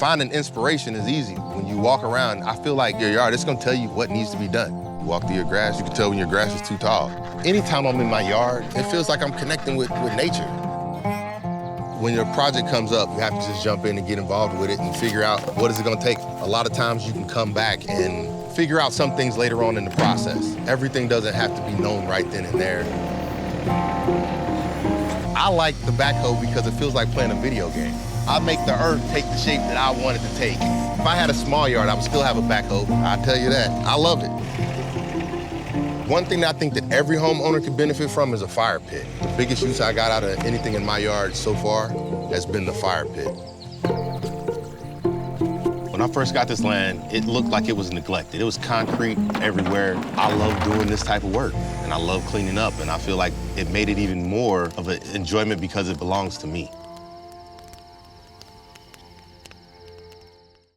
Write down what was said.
Finding inspiration is easy. When you walk around, I feel like your yard, it's gonna tell you what needs to be done. You walk through your grass, you can tell when your grass is too tall. Anytime I'm in my yard, it feels like I'm connecting with nature. When your project comes up, you have to just jump in and get involved with it and figure out what is it gonna take. A lot of times you can come back and figure out some things later on in the process. Everything doesn't have to be known right then and there. I like the backhoe because it feels like playing a video game. I make the earth take the shape that I want it to take. If I had a small yard, I would still have a backhoe. I'll tell you that. I love it. One thing that I think that every homeowner can benefit from is a fire pit. The biggest use I got out of anything in my yard so far has been the fire pit. When I first got this land, it looked like it was neglected. It was concrete everywhere. I love doing this type of work, and I love cleaning up, and I feel like it made it even more of an enjoyment because it belongs to me.